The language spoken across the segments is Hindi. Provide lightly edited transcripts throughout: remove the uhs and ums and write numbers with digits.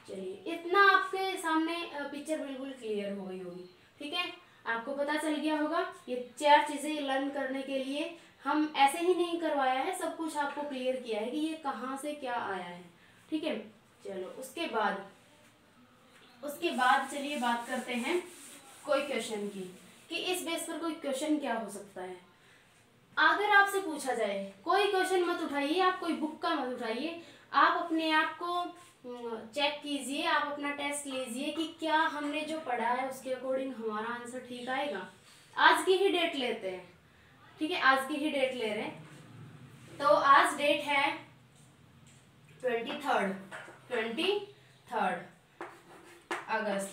चलिए इतना आपके सामने पिक्चर बिल्कुल क्लियर हो गई होगी। ठीक है, आपको पता चल गया होगा। ये 4 चीजें लर्न करने के लिए हम ऐसे ही नहीं करवाया है, सब कुछ आपको क्लियर किया है कि ये कहाँ से क्या आया है। ठीक है, चलो उसके बाद चलिए बात करते हैं कोई क्वेश्चन की, कि इस बेस पर कोई क्वेश्चन क्या हो सकता है। अगर आपसे पूछा जाए, कोई क्वेश्चन मत उठाइए, आप कोई बुक का मत उठाइए, आप अपने आप को चेक कीजिए, आप अपना टेस्ट लीजिए कि क्या हमने जो पढ़ा है उसके अकॉर्डिंग हमारा आंसर ठीक आएगा। आज की ही डेट लेते हैं। ठीक है, आज की ही डेट ले रहे हैं। तो आज डेट है 23 अगस्त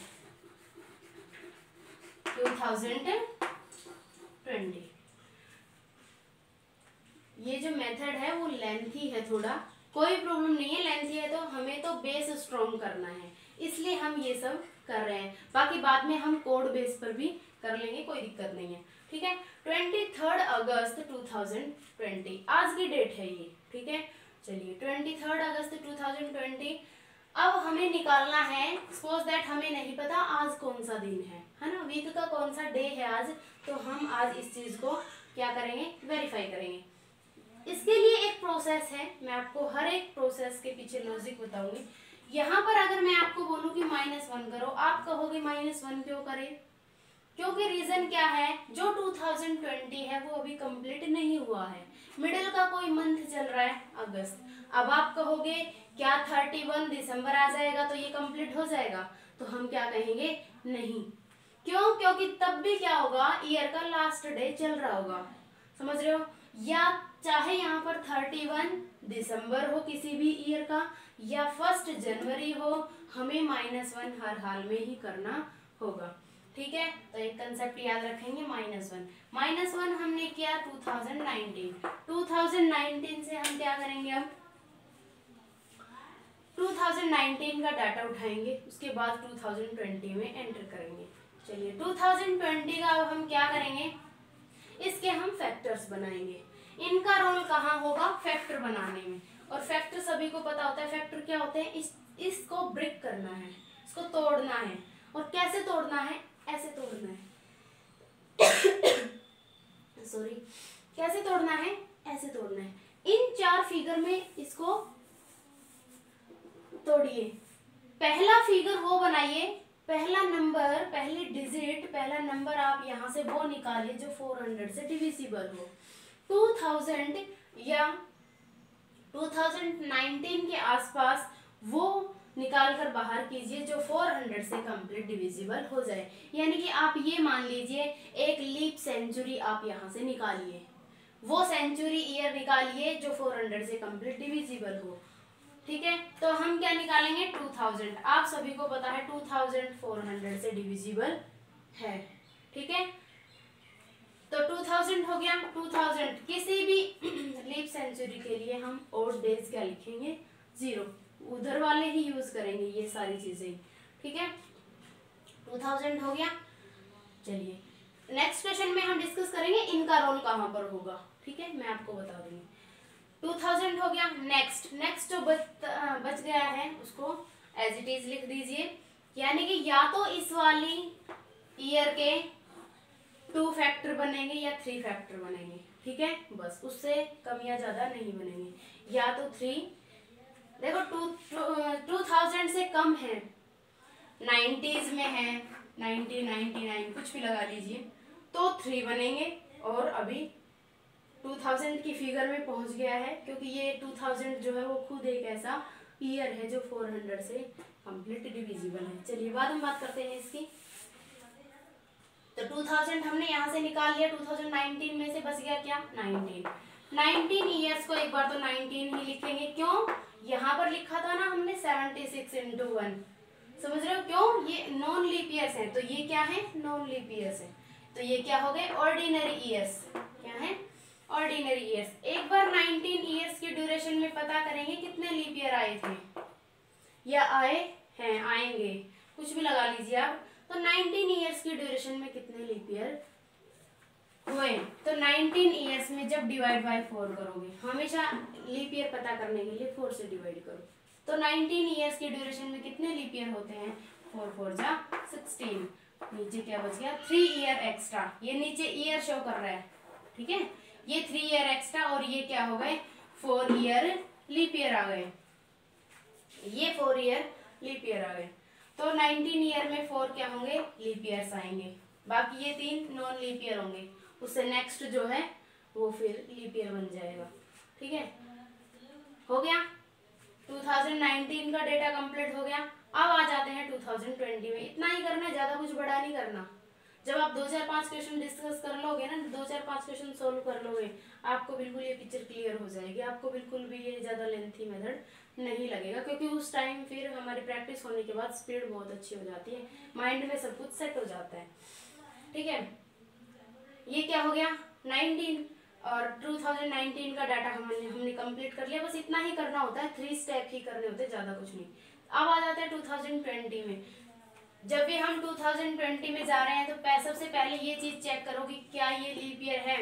2020। ये जो मेथड है वो लेंथी है थोड़ा, कोई प्रॉब्लम नहीं है, लेंथी है तो हमें तो बेस स्ट्रॉन्ग करना है, इसलिए हम ये सब कर रहे हैं। बाकी बाद में हम कोड बेस पर भी कर लेंगे, कोई दिक्कत नहीं है। ठीक है, 23 अगस्त 2020 आज की डेट है ये। ठीक है, चलिए 23 अगस्त 2020। अब हमें निकालना है, सपोज दैट हमें नहीं पता आज कौन सा दिन है ना, वीक का कौन सा डे है आज, तो हम आज इस चीज को क्या करेंगे, वेरीफाई करेंगे। इसके लिए एक प्रोसेस है, मैं आपको हर एक प्रोसेस के पीछे लॉजिक बताऊंगी। यहाँ पर अगर मैं आपको बोलूं कि -1 करो, आप कहोगे -1 क्यों करें, क्योंकि रीजन क्या है, जो 2020 है वो अभी कंप्लीट नहीं हुआ है, मिडिल का कोई मंथ चल रहा है अगस्त। अब आप कहोगे क्या 31 दिसंबर आ जाएगा तो ये कंप्लीट हो जाएगा, तो हम क्या कहेंगे, नहीं। क्यों, क्योंकि तब भी क्या होगा, ईयर का लास्ट डे चल रहा होगा, समझ रहे हो, या चाहे यहाँ पर 31 दिसंबर हो किसी भी ईयर का, या 1 जनवरी हो, हमें -1 हर हाल में ही करना होगा। ठीक है, तो एक कंसेप्ट याद रखेंगे, -1 हमने किया 2019 से हम क्या करेंगे, अब 2019 का डाटा उठाएंगे, उसके बाद 2020 में एंटर करेंगे। चलिए 2020 का अब हम क्या करेंगे, इसके हम फैक्टर्स बनाएंगे। इनका रोल कहाँ होगा, फैक्टर बनाने में, और फैक्टर सभी को पता होता है, फैक्टर क्या होते हैं, इसको ब्रेक करना है, इसको तोड़ना है। और कैसे तोड़ना है, ऐसे तोड़ना है सॉरी, कैसे तोड़ना है, ऐसे तोड़ना है। इन 4 फिगर में इसको तोड़िए। पहला फिगर वो बनाइए, पहला नंबर, पहली डिजिट, पहला नंबर आप यहाँ से वो निकालिए जो 400 से डिविजिबल हो। 2000 या 2019 के आसपास वो निकाल कर बाहर कीजिए जो 400 से कंप्लीट डिविजिबल हो जाए। यानी कि आप ये मान लीजिए एक लीप सेंचुरी आप यहाँ से निकालिए, वो सेंचुरी ईयर निकालिए जो 400 से कंप्लीट डिविजिबल हो। ठीक है, तो हम क्या निकालेंगे, 2000। आप सभी को पता है 2400 से डिविजिबल है। ठीक है, तो 2000 हो गया। 2000 किसी भी लीप सेंचुरी के लिए हम ओड डेज क्या लिखेंगे, 0, उधर वाले ही यूज करेंगे ये सारी चीजें। ठीक है, 2000 हो गया। चलिए नेक्स्ट क्वेश्चन में हम डिस्कस करेंगे इनका रोल कहाँ पर होगा। ठीक है, मैं आपको बता दूंगी। 2000 हो गया। नेक्स्ट जो बच गया है उसको एज इट इज लिख दीजिए, यानी कि या तो इस वाली ईयर के 2 फैक्टर बनेंगे या 3 फैक्टर बनेंगे। ठीक है, बस उससे कम या ज्यादा नहीं बनेंगे, या तो 3, देखो 2000 से कम है, 90s में है, 90, 99 कुछ भी लगा लीजिए, तो 3 बनेंगे। और अभी 2000 की फिगर में पहुंच गया है, क्योंकि ये 2000 जो है वो खुद एक ऐसा ईयर है जो 400 से कंप्लीट डिविजिबल है। चलिए बाद में बात करते हैं इसकी। तो 2000 हमने यहाँ से निकाल लिया, 2019 में से बच गया क्या, 19 ईयर्स को एक बार तो 19 ही लिखेंगे। क्यों, यहाँ पर लिखा था ना हमने 76 × 1, समझ रहे हो, क्यों, ये नॉन लीप ईयर्स है, तो ये क्या है, नॉन लीप ईयर्स है, तो ये क्या हो गए, ऑर्डिनरी ईयर्स। क्या है, ऑर्डिनरी ईयर्स। एक बार 19 ईयर्स की ड्यूरेशन में पता करेंगे कितने लीप ईयर आए थे या आए हैं, आएंगे, कुछ भी लगा लीजिए आप। तो 19 ईयर्स की ड्यूरेशन में कितने लीप ईयर हुए, तो 19 ईयर्स में जब डिवाइड बाय 4 करोगे, हमेशा लीप ईयर पता करने के लिए 4 से डिवाइड करो। तो 19 ईयर्स की ड्यूरेशन में कितने लीप ईयर होते हैं? 4 4 जा 16। नीचे क्या बच गया? 3 ईयर एक्स्ट्रा। ये नीचे ईयर शो कर रहा है, ठीक है। ये 3 ईयर एक्स्ट्रा और ये क्या हो गए? 4 ईयर लीप ईयर आ गए। ये 4 ईयर लीप ईयर आ गए। तो 19 ईयर में 4 क्या होंगे? लीप ईयर्स आएंगे। बाकी ये 3 नॉन लीप ईयर होंगे। उससे नेक्स्ट जो है वो फिर लीप ईयर बन जाएगा, ठीक है। हो गया 2019 का डेटा कंप्लीट हो गया। अब आ जाते हैं 2020 में। इतना ही करना है, ज्यादा कुछ बड़ा नहीं करना। जब आप 2-4-5 क्वेश्चन डिस्कस कर लोगे ना, 2-4-5 क्वेश्चन सोल्व कर लोगे, आपको बिल्कुल ये पिक्चर क्लियर हो जाएगी। आपको बिल्कुल भी ये ज्यादा लेंथी मेथड नहीं लगेगा, क्योंकि उस टाइम फिर हमारी प्रैक्टिस होने के बाद स्पीड बहुत अच्छी हो जाती है, माइंड में सब कुछ सेट हो जाता है, ठीक है। ये क्या हो गया? 19 और 2019 का डाटा हमने कंप्लीट कर लिया। बस इतना ही करना होता है, 3 स्टेप ही करने होते हैं, ज़्यादा कुछ नहीं। अब आ जाते हैं 2020 में। जब भी हम 2020 में जा रहे हैं तो सबसे पहले ये चीज़ चेक करो कि क्या ये लीप ईयर है,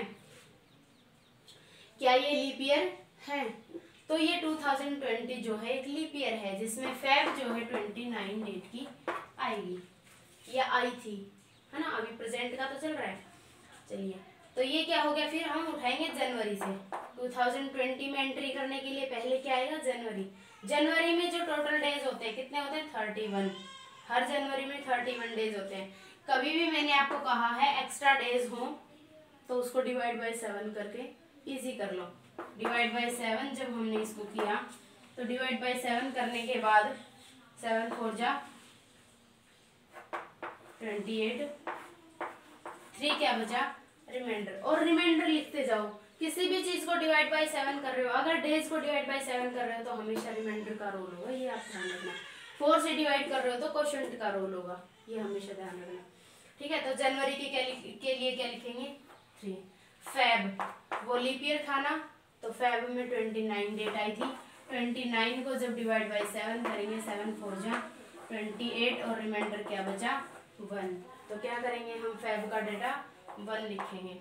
क्या ये लीप ईयर है। तो ये 2020 जो है एक लीप ईयर है, जिसमें फेब जो है 29 डेट की आएगी या आई थी, है ना। अभी प्रेजेंट का तो चल रहा है। चलिए, तो ये क्या हो गया? फिर हम उठाएंगे जनवरी से। 2020 में एंट्री करने के लिए पहले क्या आएगा? जनवरी। जनवरी में जो टोटल डेज होते हैं कितने होते हैं? 31। हर जनवरी में 31 डेज होते हैं। कभी भी मैंने आपको कहा है एक्स्ट्रा डेज हो तो उसको डिवाइड बाय 7 करके इजी कर लो। डिवाइड बाय 7 जब हमने इसको किया तो डिवाइड बाय 7 करने के बाद 7 4 जा 28, 3 क्या बचा? रिमाइंडर। और रिमाइंडर लिखते जाओ। किसी भी चीज को डिवाइड बाय 7 कर रहे हो, अगर डेज को डिवाइड बाय 7 कर रहे हो तो हमेशा रिमाइंडर का रोल होगा, ये आप ध्यान रखना। 4 से डिवाइड कर रहे हो तो क्वोशंट का रोल होगा, ये हमेशा ध्यान रखना, ठीक है। तो जनवरी के लिए क्या लिखेंगे? 3। फेब वो लीप ईयर था ना, तो फेब में 29 डेट आई थी। 29 को जब डिवाइड बाय 7 करेंगे, 7 4 जा 28 और रिमाइंडर क्या बचा? 1। तो क्या करेंगे हम? फेब का डेटा 1 लिखेंगे।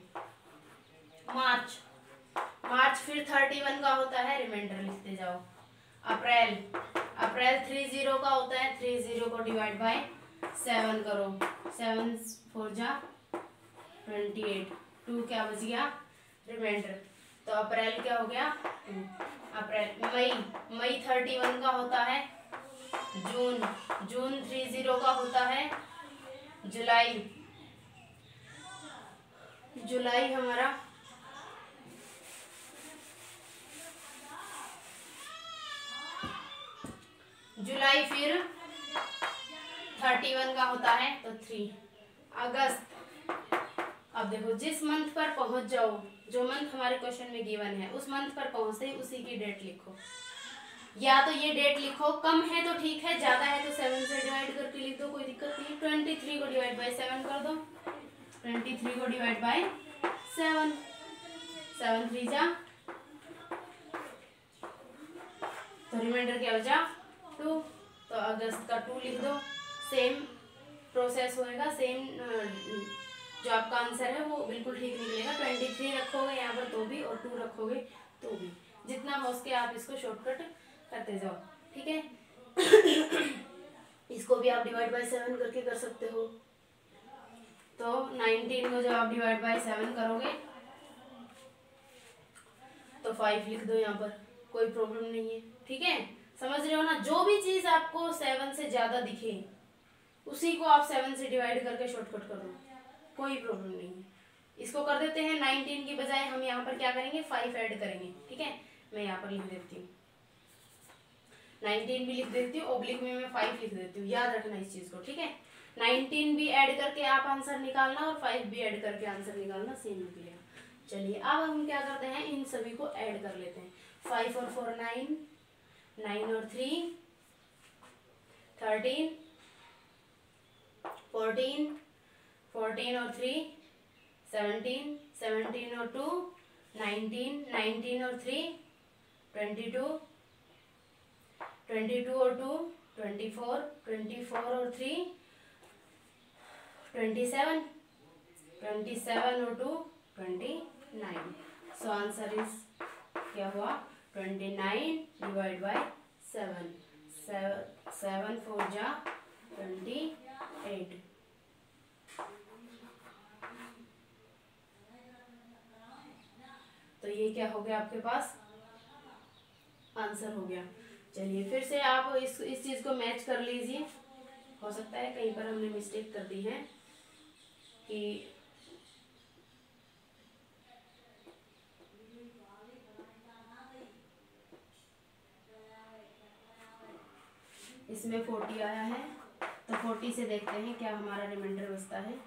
मार्च फिर 31 का होता है, रिमाइंडर लिखते जाओ। अप्रैल 30 का होता है, 30 को डिवाइड बाय 7 करो, 7 4 जा 28, 2 क्या बच गया? रिमाइंडर। तो अप्रैल क्या हो गया? 2। अप्रैल मई 31 का होता है। जून 30 का होता है। जुलाई हमारा जुलाई फिर 31 का होता है, तो 3। अगस्त, अब देखो जिस मंथ पर पहुंच जाओ, जो मंथ हमारे क्वेश्चन में गिवन है उस मंथ पर पहुंचते ही उसी की डेट लिखो। या तो ये डेट लिखो, कम है तो ठीक है, ज्यादा है तो 7 से डिवाइड करके लिख दो, कोई दिक्कत नहीं। 23 को डिवाइड बाय 7 कर दो, 23 को डिवाइड बाय 7, 7 3 जा, तो रिमाइंडर क्या बचा? 2। तो अगस्त का 2 लिख दो। सेम प्रोसेस होएगा, सेम जो आपका आंसर है वो बिल्कुल ठीक निकलेगा। 23 रखोगे यहाँ पर तो भी, और 2 रखोगे तो भी, जितना हो सके आप इसको शॉर्टकट करते जाओ, ठीक है। इसको भी आप डिवाइड बाय 7 करके कर सकते हो। तो 19 को जब आप डिवाइड बाय 7 करोगे तो 5 लिख दो यहाँ पर, कोई प्रॉब्लम नहीं है, ठीक है। समझ रहे हो ना? जो भी चीज आपको 7 से ज्यादा दिखे उसी को आप 7 से डिवाइड करके शॉर्टकट कर दो, कोई प्रॉब्लम नहीं है। इसको कर देते हैं 19 की बजाय हम यहाँ पर क्या करेंगे? 5 ऐड करेंगे, ठीक है। मैं यहाँ पर लिख देती हूँ 19 भी लिख देती हूँ, ओब्लिक में मैं 5 लिख देती हूँ, याद रखना इस चीज को, ठीक है। 19 भी ऐड करके आप आंसर निकालना और 5 भी ऐड करके आंसर निकालना, सेम निकलेगा। चलिए अब हम क्या करते हैं? इन सभी को ऐड कर लेते हैं। 5 और 4 9, 9 और 3 13, 14, 14 और 3 17, 17 और 2 19, 19 और 3 22, 22 और 2 24, 24 और 3 27, 27 और 2 29। सो आंसर इज क्या हुआ? 29 डिवाइड बाय 7। 7 4 जा 28। तो ये क्या हो गया आपके पास आंसर हो गया। चलिए फिर से आप इस चीज को मैच कर लीजिए। हो सकता है कहीं पर हमने मिस्टेक कर दी है कि इसमें 40 आया है, तो 40 से देखते हैं क्या हमारा रिमाइंडर बचता है।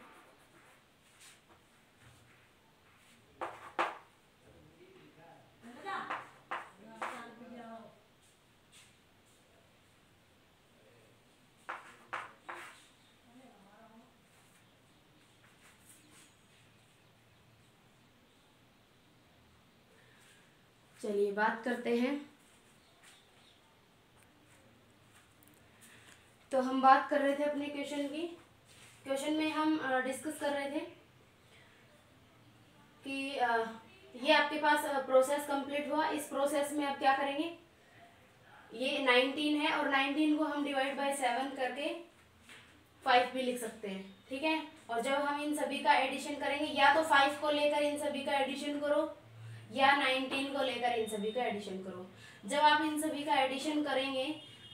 चलिए बात करते हैं। तो हम बात कर रहे थे अपने क्वेश्चन की। क्वेश्चन में हम डिस्कस कर रहे थे कि ये आपके पास प्रोसेस कंप्लीट हुआ। इस प्रोसेस में आप क्या करेंगे, ये 19 है और 19 को हम डिवाइड बाय 7 करके 5 भी लिख सकते हैं, ठीक है। और जब हम इन सभी का एडिशन करेंगे, या तो 5 को लेकर इन सभी का एडिशन करो या 19 को लेकर इन सभी का एडिशन करो। जब आप इन सभी का एडिशन करेंगे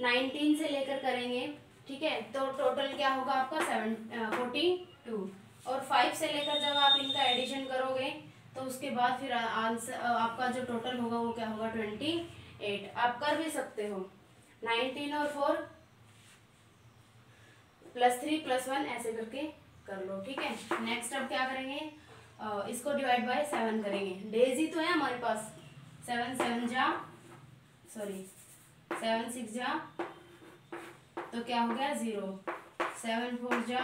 19 से लेकर करेंगे, ठीक है, तो टोटल क्या होगा आपका 42। और 5 से लेकर जब आप इनका एडिशन करोगे तो उसके बाद फिर आंसर आपका जो टोटल होगा वो क्या होगा 28। आप कर भी सकते हो 19 और 4 +3 +1 ऐसे करके कर लो, ठीक है। नेक्स्ट अब क्या करेंगे, इसको डिवाइड बाय 7 करेंगे। डेज ही तो है हमारे पास। 7 6 जा तो क्या हो गया 0। 7 4 जा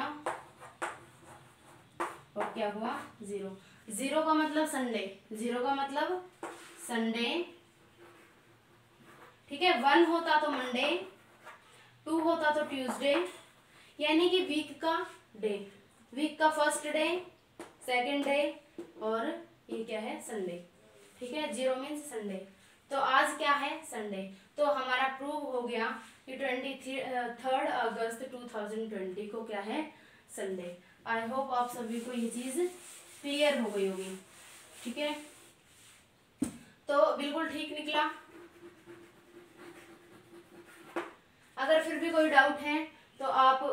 और क्या हुआ 0। 0 का मतलब संडे, 0 का मतलब संडे, ठीक है। 1 होता तो मंडे, 2 होता तो ट्यूसडे, यानी कि वीक का डे, वीक का फर्स्ट डे, सेकंड डे और ये क्या है संडे, ठीक है। 0 मीन्स संडे। तो आज क्या है संडे। तो हमारा प्रूव हो गया कि 23 अगस्त 2020 को क्या है संडे। आई होप आप सभी को ये चीज क्लियर हो गई होगी, ठीक है। तो बिल्कुल ठीक निकला। अगर फिर भी कोई डाउट है तो आप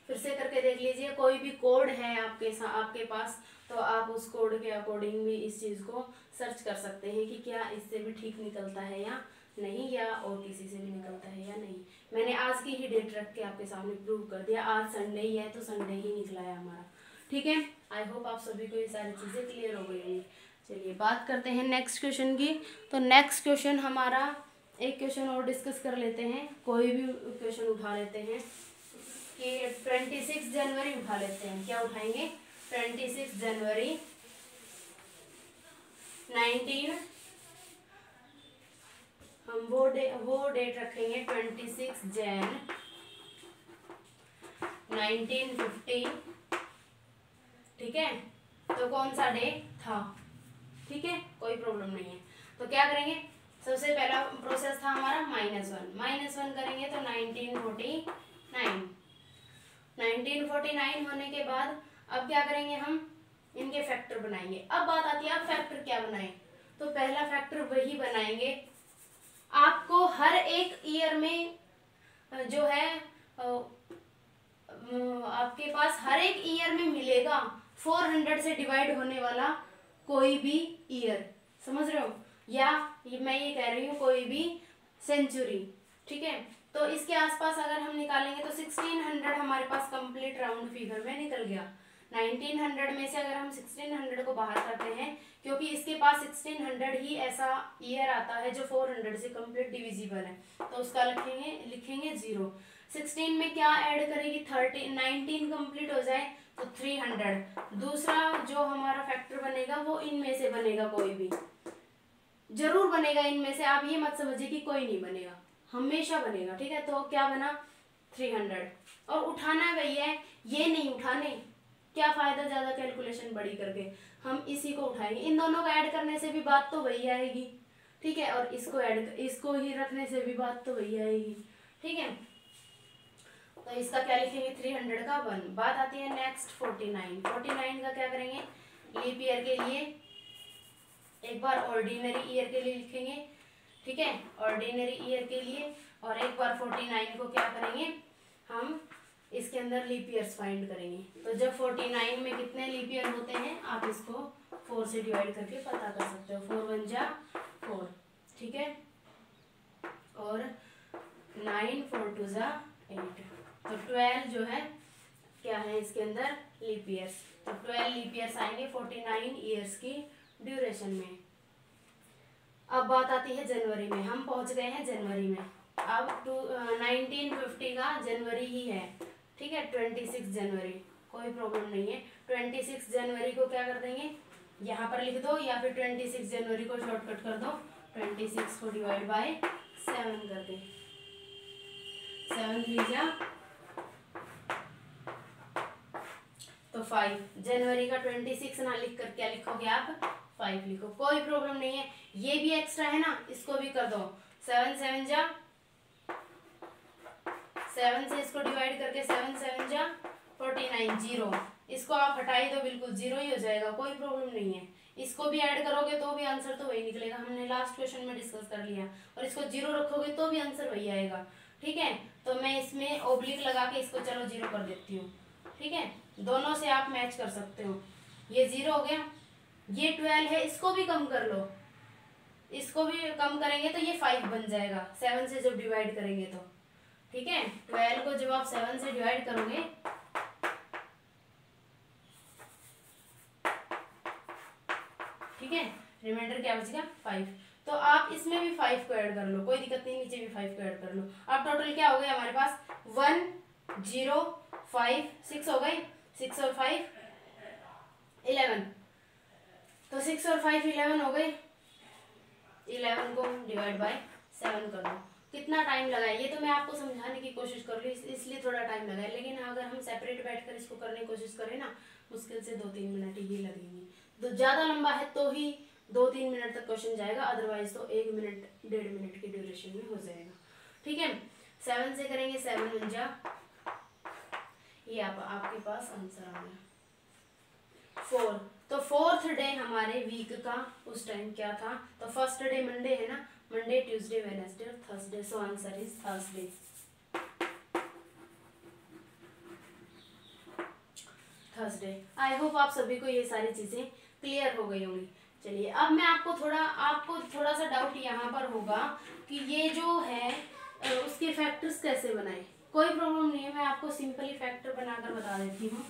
फिर से करके देख लीजिए। कोई भी कोड है आपके पास तो आप उस कोड के अकॉर्डिंग भी इस चीज़ को सर्च कर सकते हैं कि क्या इससे भी ठीक निकलता है या नहीं, या और किसी से भी निकलता है या नहीं। मैंने आज की ही डेट रख के आपके सामने प्रूव कर दिया। आज संडे ही है तो संडे ही निकला है हमारा, ठीक है। आई होप आप सभी को ये सारी चीज़ें क्लियर हो गई होंगी। चलिए बात करते हैं नेक्स्ट क्वेश्चन की। तो नेक्स्ट क्वेश्चन हमारा एक क्वेश्चन और डिस्कस कर लेते हैं। कोई भी क्वेश्चन उठा लेते हैं कि 26 जनवरी उठा लेते हैं। क्या उठाएंगे 26 जनवरी 19, हम वो डेट रखेंगे 26 जैन 1950, ठीक है। तो कौन सा डे था, ठीक है, कोई प्रॉब्लम नहीं है। तो क्या करेंगे, सबसे पहला प्रोसेस था हमारा -1 करेंगे तो 1949 होने के बाद अब क्या करेंगे, हम इनके फैक्टर बनाएंगे। अब बात आती है आप फैक्टर क्या बनाएं। तो पहला फैक्टर वही बनाएंगे, आपको हर एक ईयर में जो है आपके पास हर एक ईयर में मिलेगा 400 से डिवाइड होने वाला कोई भी ईयर, समझ रहे हो, या मैं ये कह रही हूँ कोई भी सेंचुरी, ठीक है। तो इसके आसपास अगर हम निकालेंगे तो 1600 हमारे पास कंप्लीट राउंड फिगर में निकल गया। 1900 में से अगर हम 1600 को बाहर करते हैं, क्योंकि इसके पास 1600 ही ऐसा ईयर आता है जो 400 से कंप्लीट डिविजिबल है, तो उसका लिखेंगे 0। 16 में क्या ऐड करेगी 30, 19 कंप्लीट हो जाए तो 300। दूसरा जो हमारा फैक्टर बनेगा वो इनमें से बनेगा, कोई भी जरूर बनेगा इनमें से। आप ये मत समझिए कि कोई नहीं बनेगा, हमेशा बनेगा, ठीक है। तो क्या बना 300, और उठाना वही है, ये नहीं उठाने, क्या फायदा ज्यादा कैलकुलेशन बड़ी करके, हम इसी को उठाएंगे। इन दोनों को ऐड करने से भी बात तो वही आएगी, ठीक है, और इसको ही रखने से भी बात तो वही आएगी, ठीक ठीक है, तो इसका क्या लिखेंगे 300 का 1। बात आती है नेक्स्ट 49। 49 का क्या करेंगे, लीप ईयर के लिए एक बार ऑर्डिनरी ईयर के लिए लिखेंगे, ठीक है, ऑर्डिनरी ईयर के लिए, और एक बार 49 को क्या करेंगे हम इसके अंदर लीप ईयर्स फाइंड करेंगे। तो जब 49 में कितने लीप ईयर होते हैं आप इसको 4 से डिवाइड करके पता कर सकते हो। 4 1 जा 4, ठीक है, और 9 4 2 जा 8, तो 12 जो है क्या है इसके अंदर लीप ईयर्स। तो 12 लीप ईयर्स आएंगे 49 ईयर्स की ड्यूरेशन में। अब बात आती है जनवरी में, हम पहुंच गए हैं जनवरी में। अब 1950 का जनवरी ही है, ठीक है, 26 जनवरी, कोई प्रॉब्लम नहीं है। 26 जनवरी को क्या कर देंगे, यहाँ पर लिख दो, या फिर 26 जनवरी को शॉर्टकट कर दो, 26 को डिवाइड बाय 7 कर दे, 7 3 जा तो 5। जनवरी का 26 ना लिख कर क्या लिखोगे आप 5 लिखो, कोई प्रॉब्लम नहीं है। ये भी एक्स्ट्रा है ना, इसको भी कर दो, 7 7 जा 7 से इसको डिवाइड करके 7 7 जा 49 0, इसको आप हटाई दो बिल्कुल 0 ही हो जाएगा, कोई प्रॉब्लम नहीं है। इसको भी ऐड करोगे तो भी आंसर तो वही निकलेगा, हमने लास्ट क्वेश्चन में डिस्कस कर लिया। और इसको 0 रखोगे तो भी आंसर वही आएगा, ठीक है। तो मैं इसमें ओब्लिक लगा के इसको चलो 0 कर देती हूँ, ठीक है, दोनों से आप मैच कर सकते हो। ये 0 हो गया, ये 12 है, इसको भी कम कर लो, इसको भी कम करेंगे तो ये 5 बन जाएगा 7 से जब डिवाइड करेंगे तो, ठीक है। 12 को जब आप 7 से डिवाइड करोगे ठीक है, रिमाइंडर क्या बचेगा 5। तो आप इसमें भी 5 को ऐड कर लो, कोई दिक्कत नहीं, नीचे भी 5 को ऐड कर लो। अब टोटल क्या हो गया हमारे पास 1 0 5 6 हो गए, 6 और 5 11, तो 6 और 5 11 हो गए, 11 को डिवाइड बाय 7 कर दो। कितना टाइम लगा है, ये तो मैं आपको समझाने की कोशिश कर रही हूँ इसलिए थोड़ा टाइम लगा है, लेकिन अगर हम सेपरेट बैठकर इसको करने की कोशिश करें ना, मुश्किल से 2-3 मिनट ही लगेंगे। तो ज़्यादा लंबा है तो ही 2-3 मिनट तक क्वेश्चन जाएगा, अदरवाइज तो 1 मिनट 1.5 मिनट की ड्यूरेशन में हो जाएगा, ठीक है। 7 से करेंगे 7 1 जा, ये आपके पास आंसर आ गया 4। तो 4th डे हमारे वीक का उस टाइम क्या था, तो फर्स्ट डे मंडे है ना, मंडे ट्यूसडे वेडनेसडे और Thursday, so answer is Thursday. Thursday. I hope आप सभी को ये सारी चीजें क्लियर हो गई होंगी। चलिए अब मैं आपको थोड़ा सा डाउट यहाँ पर होगा कि ये जो है उसके फैक्टर्स कैसे बनाए। कोई प्रॉब्लम नहीं है, मैं आपको सिंपली फैक्टर बनाकर बता देती हूँ।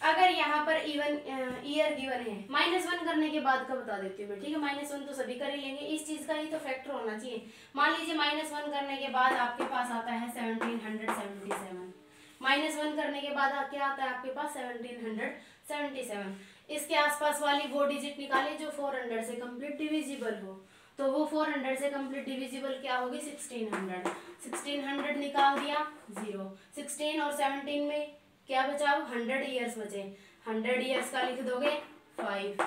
अगर यहाँ पर इवन ईयर गिवन है, -1 करने के बाद का बता देती हूँ मैं, ठीक है। -1 तो सभी कर ही लेंगे, इस चीज का ही तो फैक्टर होना चाहिए। मान लीजिए -1 करने के बाद आपके पास आता है 1777, -1 करने के बाद क्या आता है आपके पास 1777। इसके आसपास वाली वो डिजिट निकालिए जो 400 से कंप्लीट डिविजिबल हो, तो वो 400 से कंप्लीट डिविजिबल क्या होगी 1600। 1600 निकाल दिया 0, 16 और 17 में क्या बचा, 100 ईयर्स बचे, 100 ईयर्स का लिख दोगे 5।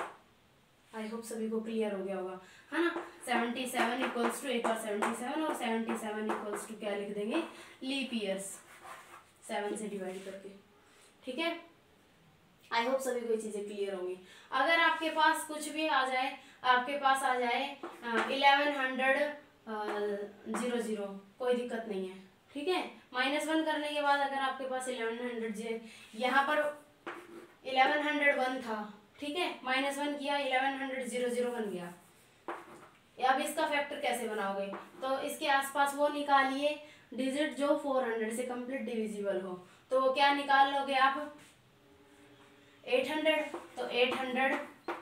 आई होप सभी को क्लियर हो गया होगा, है ना। 77 इक्वल्स टू एक बार 77 और 77 इक्वल्स टू क्या लिख देंगे लीप ईयर्स 7 से डिवाइड करके, ठीक है। आई होप सभी को ये चीजें क्लियर होंगी। अगर आपके पास कुछ भी आ जाए, आपके पास आ जाए 1100 कोई दिक्कत नहीं है, ठीक है। -1 करने के बाद अगर आपके पास 1100 यहाँ पर 1101 था, ठीक है, -1 किया 1100 बन गया। अब इसका फैक्टर कैसे बनाओगे, तो इसके आसपास वो निकालिए डिजिट जो 400 से कंप्लीट डिविजिबल हो, तो वो क्या निकाल लोगे आप 800, तो 800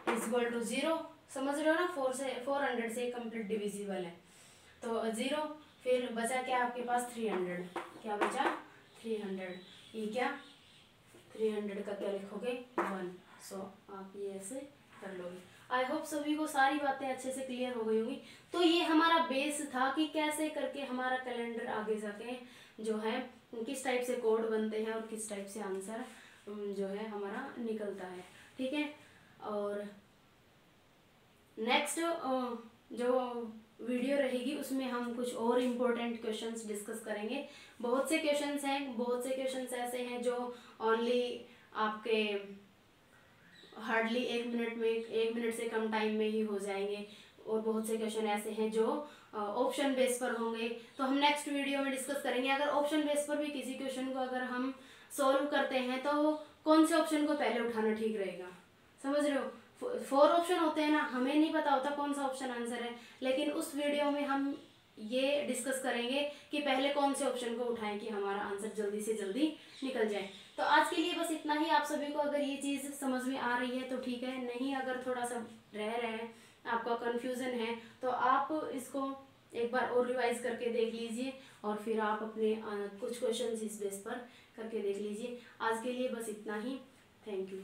इज इक्वल टू 0, समझ रहे हो ना, 400 से कंप्लीट डिविजिबल है तो 0। फिर बचा क्या आपके पास 300, क्या बचा 300, ये क्या 300 का क्या लिखोगे 1, सो आप ये ऐसे कर लोगे। आई होप सभी को सारी बातें अच्छे से क्लियर हो गई होंगी। तो ये हमारा बेस था कि कैसे करके हमारा कैलेंडर आगे जाके जो है किस टाइप से कोड बनते हैं और किस टाइप से आंसर जो है हमारा निकलता है, ठीक है। और नेक्स्ट जो वीडियो रहेगी उसमें हम कुछ और इम्पोर्टेंट क्वेश्चंस डिस्कस करेंगे। बहुत से क्वेश्चंस ऐसे हैं जो ओनली आपके हार्डली 1 मिनट से कम टाइम में ही हो जाएंगे, और बहुत से क्वेश्चन ऐसे हैं जो ऑप्शन बेस पर होंगे, तो हम नेक्स्ट वीडियो में डिस्कस करेंगे। अगर ऑप्शन बेस पर भी किसी क्वेश्चन को अगर हम सॉल्व करते हैं तो कौन से ऑप्शन को पहले उठाना ठीक रहेगा, समझ रहे हो। 4 ऑप्शन होते हैं ना, हमें नहीं पता होता कौन सा ऑप्शन आंसर है, लेकिन उस वीडियो में हम ये डिस्कस करेंगे कि पहले कौन से ऑप्शन को उठाएं कि हमारा आंसर जल्दी से जल्दी निकल जाए। तो आज के लिए बस इतना ही। आप सभी को अगर ये चीज़ समझ में आ रही है तो ठीक है, नहीं अगर थोड़ा सा रह रहा है, आपका कन्फ्यूज़न है, तो आप इसको एक बार और रिवाइज करके देख लीजिए, और फिर आप अपने कुछ क्वेश्चन इस बेस पर करके देख लीजिए। आज के लिए बस इतना ही। Thank you.